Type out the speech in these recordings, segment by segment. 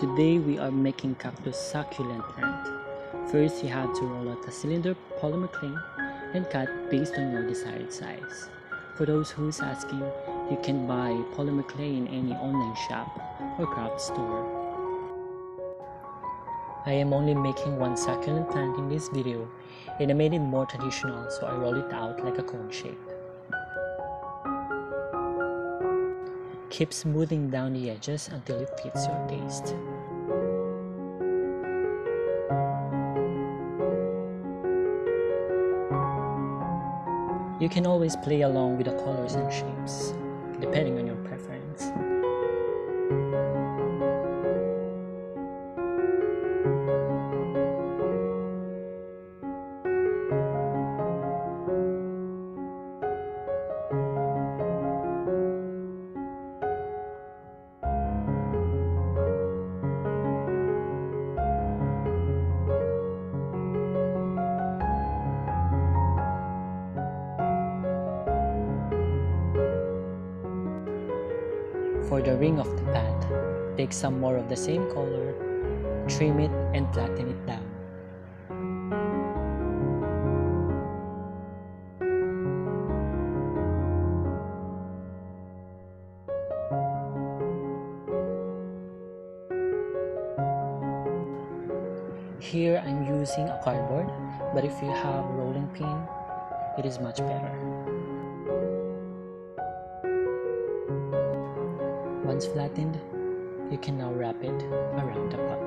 today we are making cactus succulent plant. First, you have to roll out a cylinder polymer clay and cut based on your desired size. For those who's asking, you can buy polymer clay in any online shop or craft store. I am only making one succulent plant in this video, and I made it more traditional, so I roll it out like a cone shape. Keep smoothing down the edges until it fits your taste. You can always play along with the colors and shapes, depending on your preference. For the ring of the plant, take some more of the same color, trim it and flatten it down. Here I'm using a cardboard, but if you have rolling pin, it is much better. Once flattened, you can now wrap it around the pot.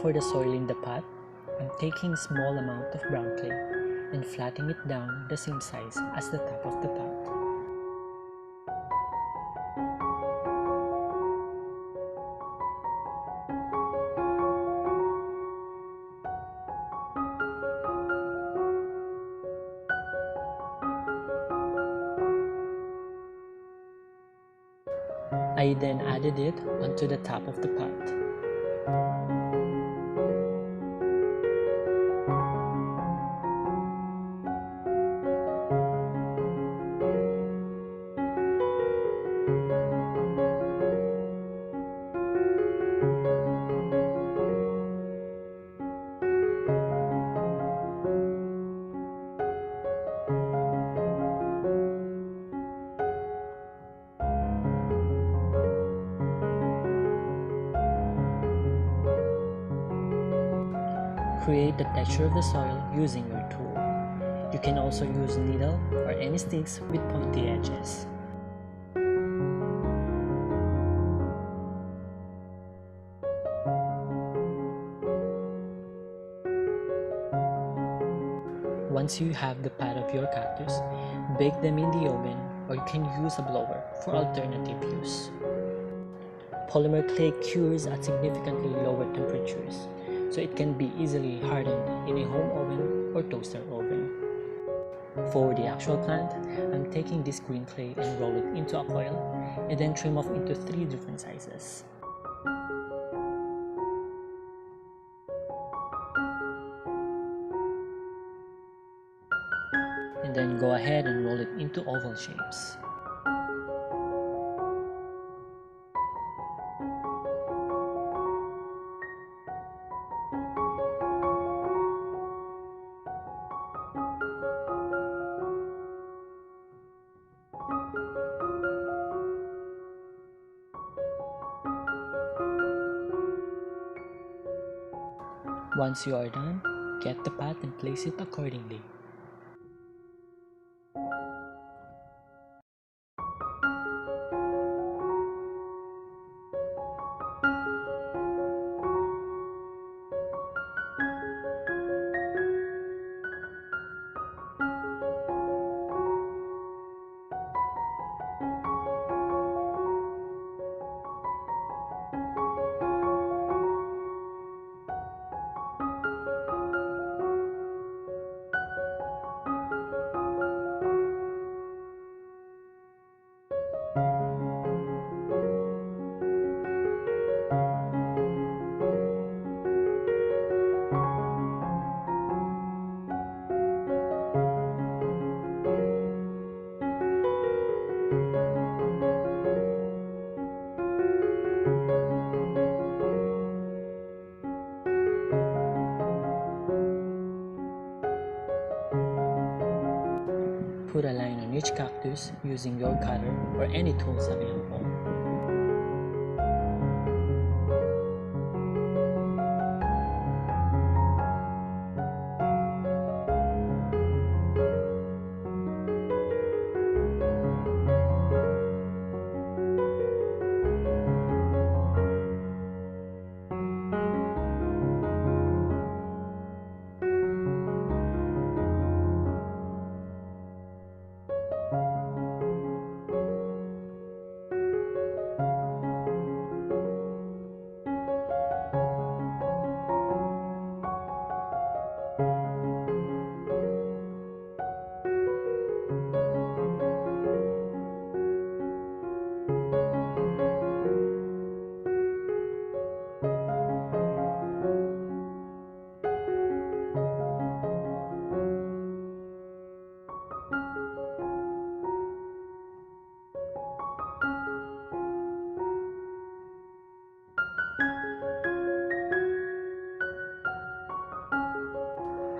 For the soil in the pot, I'm taking a small amount of brown clay and flattening it down the same size as the top of the pot. I then added it onto the top of the pot. Create the texture of the soil using your tool. You can also use needle or any sticks with pointy edges. Once you have the pot of your cactus, bake them in the oven, or you can use a blower for alternative use. Polymer clay cures at significantly lower temperatures, so it can be easily hardened in a home oven or toaster oven. For the actual plant, I'm taking this green clay and roll it into a coil and then trim off into 3 different sizes. And then go ahead and roll it into oval shapes. Once you are done, Get the pot and place it accordingly. Put a line on each cactus using your cutter or any tools available.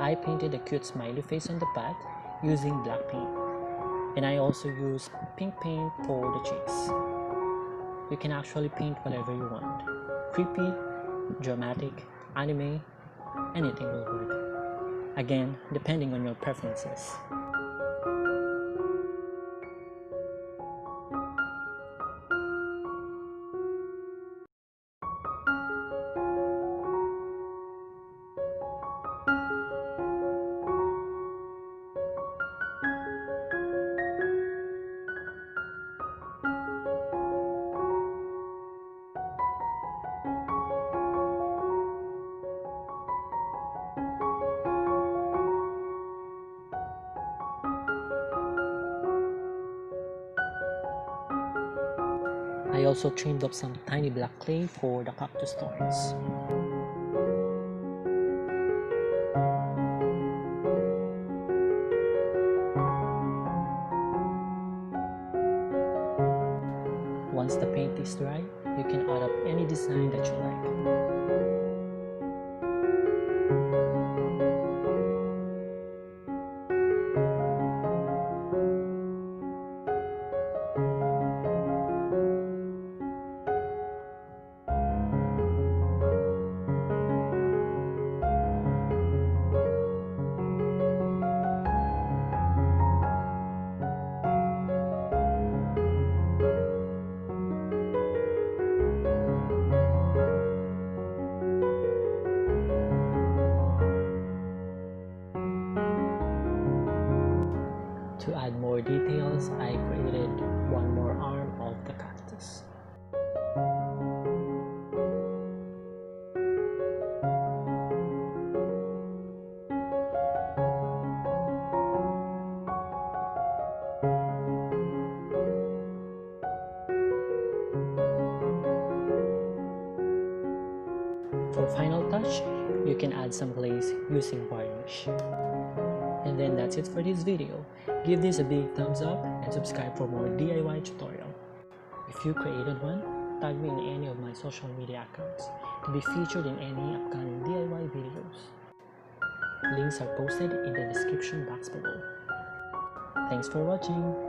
I painted a cute smiley face on the pot using black paint, and I also use pink paint for the cheeks. You can actually paint whatever you want. Creepy, dramatic, anime, anything will work. Again, depending on your preferences. I also trimmed up some tiny black clay for the cactus thorns. Once the paint is dry, you can add up any design that you like. To add more details, I created one more arm of the cactus. For final touch, you can add some glaze using varnish. And then that's it for this video. Give this a big thumbs up and subscribe for more DIY tutorial. If you created one, tag me in any of my social media accounts to be featured in any upcoming DIY videos. Links are posted in the description box below. Thanks for watching.